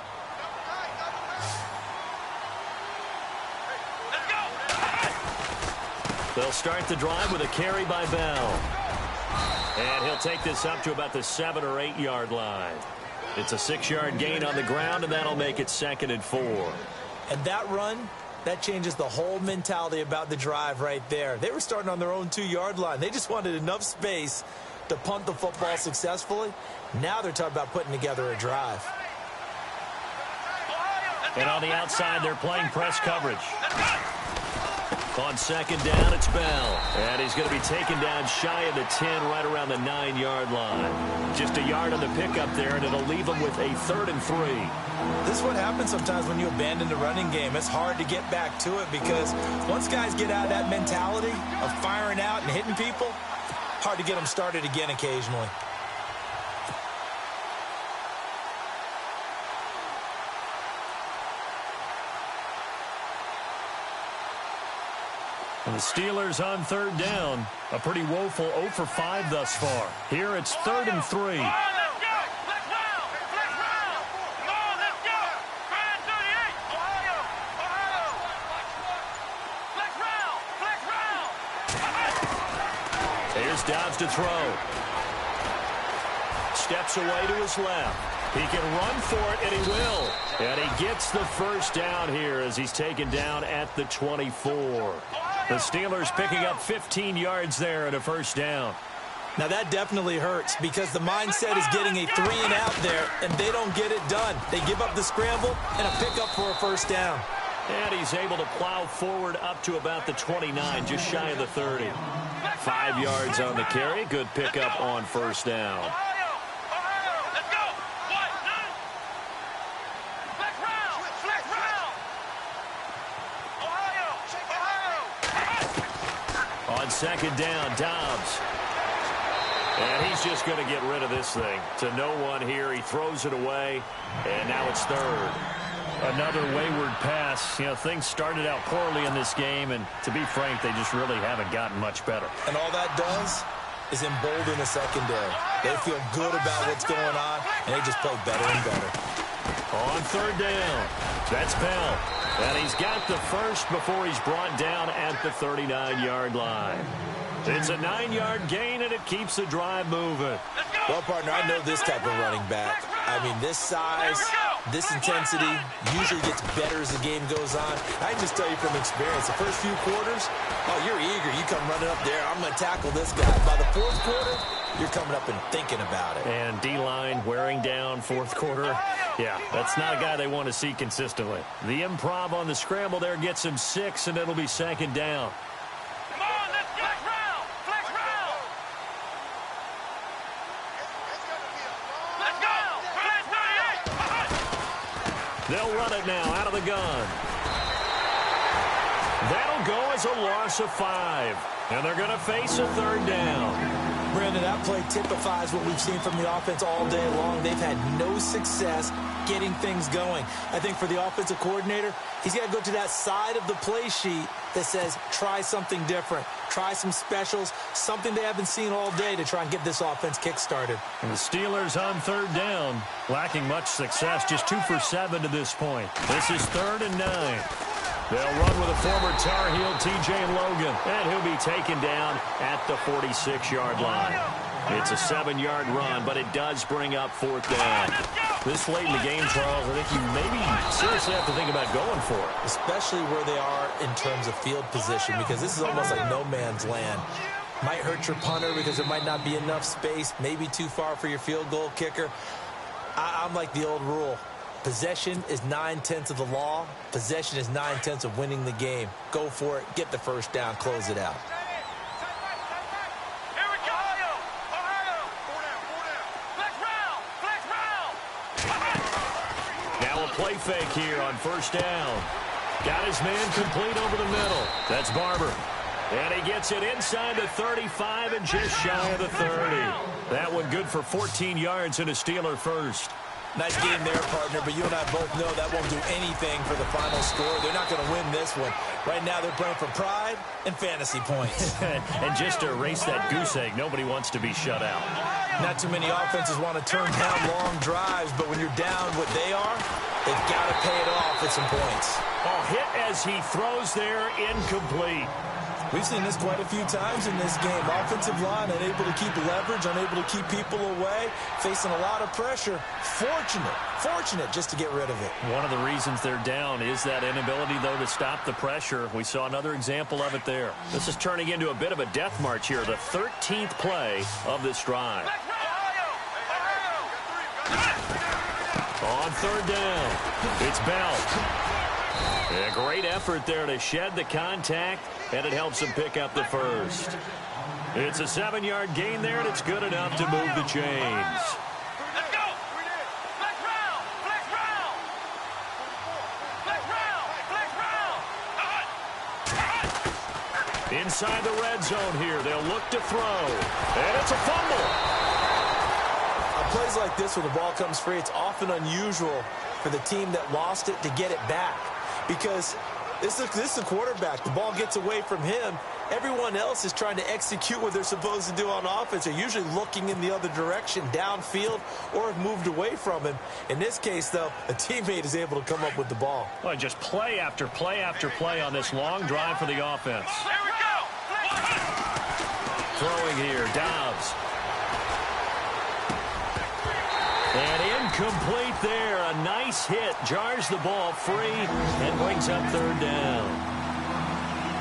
They'll start the drive with a carry by Bell. And he'll take this up to about the 7 or 8 yard line. It's a 6-yard gain on the ground, and that'll make it 2nd and 4. And that run, that changes the whole mentality about the drive right there. They were starting on their own 2-yard line. They just wanted enough space to punt the football successfully. Now they're talking about putting together a drive. And on the outside, they're playing press coverage. On second down, it's Bell. And he's going to be taken down shy of the 10, right around the 9-yard line. Just a yard on the pickup there, and it'll leave him with a 3rd and 3. This is what happens sometimes when you abandon the running game. It's hard to get back to it because once guys get out of that mentality of firing out and hitting people, hard to get them started again occasionally. And the Steelers on 3rd down. A pretty woeful 0 for 5 thus far. Here it's 3rd and 3. Here's Dobbs to throw. Steps away to his left. He can run for it, and he will. And he gets the first down here as he's taken down at the 24. The Steelers picking up 15 yards there at a first down. Now that definitely hurts because the mindset is getting a 3-and-out there, and they don't get it done. They give up the scramble and a pickup for a first down. And he's able to plow forward up to about the 29, just shy of the 30. 5 yards on the carry. Good pickup on first down. On second down, Dobbs. And he's just going to get rid of this thing. To no one here. He throws it away, and now it's 3rd. Another wayward pass. You know, things started out poorly in this game, and to be frank, they just really haven't gotten much better. And all that does is embolden the secondary. They feel good about what's going on, and they just play better and better. On 3rd down, that's Bell. And he's got the first before he's brought down at the 39-yard line. It's a 9-yard gain, and it keeps the drive moving. Well, partner, I know this type of running back. I mean, this size, this intensity usually gets better as the game goes on. I can just tell you from experience, the first few quarters, oh, you're eager. You come running up there, I'm going to tackle this guy. By the fourth quarter, you're coming up and thinking about it. And D-line wearing down fourth quarter. Yeah, that's not a guy they want to see consistently. The improv on the scramble there gets him 6, and it'll be second down. Come on, let's flex round. Flex round. Let's go. Flex 38. They'll run it now out of the gun. That'll go as a loss of 5. And they're going to face a third down. Brandon, that play typifies what we've seen from the offense all day long. They've had no success getting things going. I think for the offensive coordinator, he's got to go to that side of the play sheet that says, try something different. Try some specials, something they haven't seen all day to try and get this offense kick-started. And the Steelers on third down, lacking much success, just 2 for 7 to this point. This is 3rd and 9. They'll run with a former Tar Heel, T.J. Logan, and he'll be taken down at the 46-yard line. It's a 7-yard run, but it does bring up 4th down. This late in the game, Charles, I think you maybe seriously have to think about going for it. Especially where they are in terms of field position, because this is almost like no man's land. Might hurt your punter because there might not be enough space, maybe too far for your field goal kicker. I'm like the old rule. Possession is 9/10 of the law. Possession is 9/10 of winning the game. Go for it. Get the first down. Close it out. Here we go. Ohio. 4 down. Flex round. Flex round. Now a play fake here on first down. Got his man complete over the middle. That's Barber. And he gets it inside the 35 and just shy of the 30. That one good for 14 yards and a Steeler first. Nice game there, partner, but you and I both know that won't do anything for the final score. They're not going to win this one. Right now they're playing for pride and fantasy points. And just to erase that goose egg, nobody wants to be shut out. Not too many offenses want to turn down long drives, but when you're down what they are, they've got to pay it off with some points. Oh, hit as he throws there, incomplete. We've seen this quite a few times in this game. Offensive line unable to keep leverage, unable to keep people away, facing a lot of pressure. Fortunate just to get rid of it. One of the reasons they're down is that inability, though, to stop the pressure. We saw another example of it there. This is turning into a bit of a death march here, the 13th play of this drive. On third down, it's Bell. A great effort there to shed the contact, and it helps him pick up the first. It's a 7-yard gain there, and it's good enough to move the chains. Let's go. Flex round. Flex round. Flex round. Flex round. Inside the red zone here, they'll look to throw, and it's a fumble. On plays like this where the ball comes free, it's often unusual for the team that lost it to get it back. Because this is a quarterback. The ball gets away from him. Everyone else is trying to execute what they're supposed to do on offense. They're usually looking in the other direction, downfield, or have moved away from him. In this case, though, a teammate is able to come up with the ball. Well, just play after play after play on this long drive for the offense. Here we go. Throwing here, Dobbs. And incomplete there. A nice hit. Jars the ball free and brings up third down.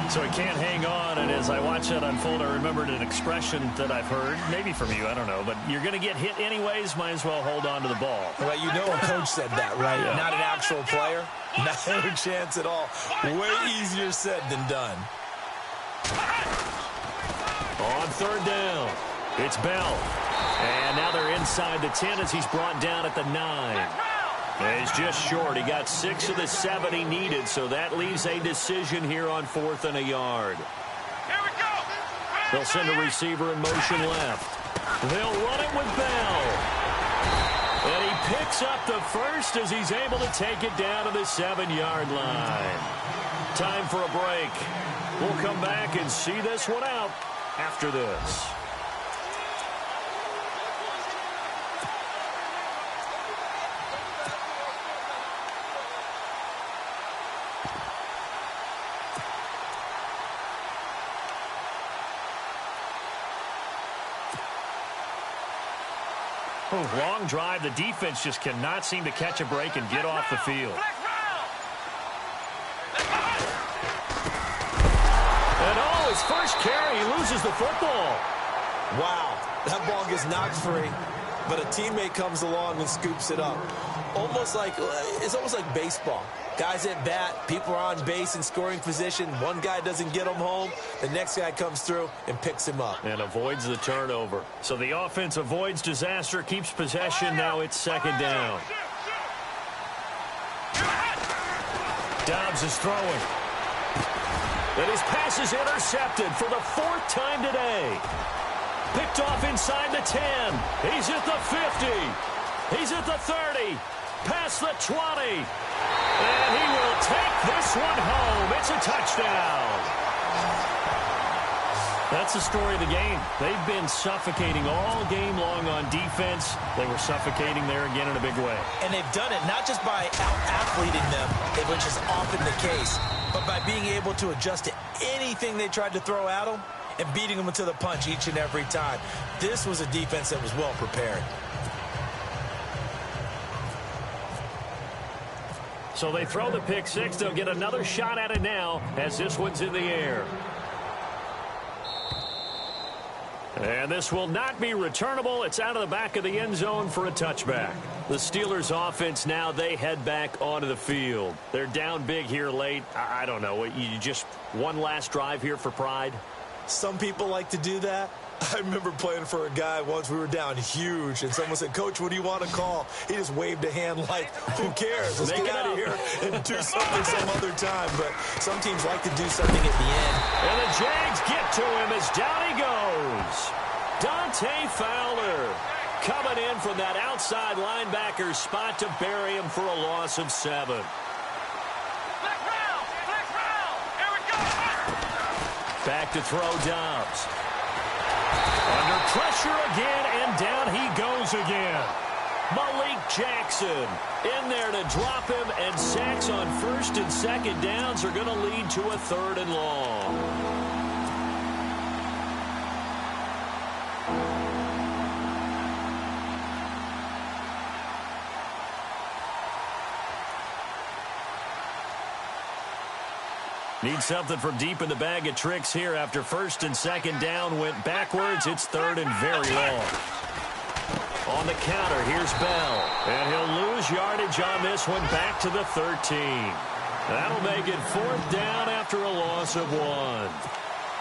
So he can't hang on. And as I watch that unfold, I remembered an expression that I've heard, maybe from you, I don't know. But you're going to get hit anyways, might as well hold on to the ball. Well, you know a coach said that, right? Yeah. Not an actual player. Not a chance at all. Way easier said than done. On third down, it's Bell. And now they're inside the 10 as he's brought down at the 9. And he's just short. He got 6 of the 7 he needed, so that leaves a decision here on 4th and a yard. Here we go. They'll send a receiver in motion left. They'll run it with Bell. And he picks up the first as he's able to take it down to the 7-yard line. Time for a break. We'll come back and see this one out after this. Long drive. The defense just cannot seem to catch a break and get off the field. And his first carry, he loses the football. Wow, that ball gets knocked free, but a teammate comes along and scoops it up. It's almost like baseball. Guys at bat, people are on base in scoring position. One guy doesn't get him home. The next guy comes through and picks him up. And avoids the turnover. So the offense avoids disaster, keeps possession. Now it's second down. Dobbs is throwing. And his pass is intercepted for the 4th time today. Picked off inside the 10. He's at the 50. He's at the 30. Past the 20. And he will take this one home. It's a touchdown. That's the story of the game. They've been suffocating all game long on defense. They were suffocating there again in a big way. And they've done it not just by out-athleting them, which is often the case, but by being able to adjust to anything they tried to throw at them and beating them to the punch each and every time. This was a defense that was well prepared. So they throw the pick six. They'll get another shot at it now as this one's in the air. And this will not be returnable. It's out of the back of the end zone for a touchback. The Steelers offense now, they head back onto the field. They're down big here late. I don't know. You just one last drive here for pride? Some people like to do that. I remember playing for a guy once. We were down huge, and someone said, "Coach, what do you want to call?" He just waved a hand like, who cares? Let's get out of here and do something some other time. But some teams like to do something at the end. And the Jags get to him as down he goes. Dante Fowler coming in from that outside linebacker spot to bury him for a loss of 7. Flex round. Here we go. Back to throw Dobbs. Under pressure again, and down he goes again. Malik Jackson in there to drop him, and sacks on 1st and 2nd downs are going to lead to a 3rd and long. Need something from deep in the bag of tricks here after 1st and 2nd down went backwards. It's 3rd and very long. On the counter, here's Bell. And he'll lose yardage on this one back to the 13. That'll make it 4th down after a loss of 1.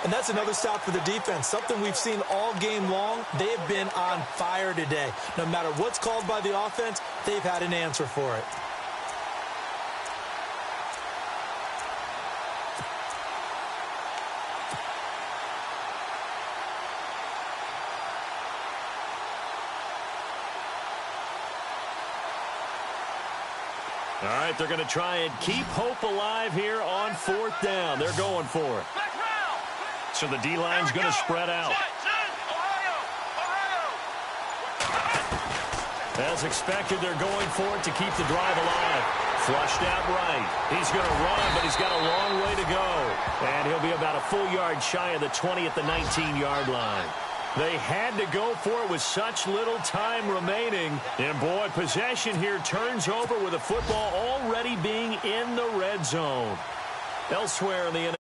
And that's another stop for the defense. Something we've seen all game long. They have been on fire today. No matter what's called by the offense, they've had an answer for it. All right, they're going to try and keep hope alive here on 4th down. They're going for it. So the D-line's going to spread out. As expected, they're going for it to keep the drive alive. Flushed out right. He's going to run, but he's got a long way to go. And he'll be about a full yard shy of the 20 at the 19-yard line. They had to go for it with such little time remaining. And, boy, possession here turns over with the football already being in the red zone. Elsewhere in the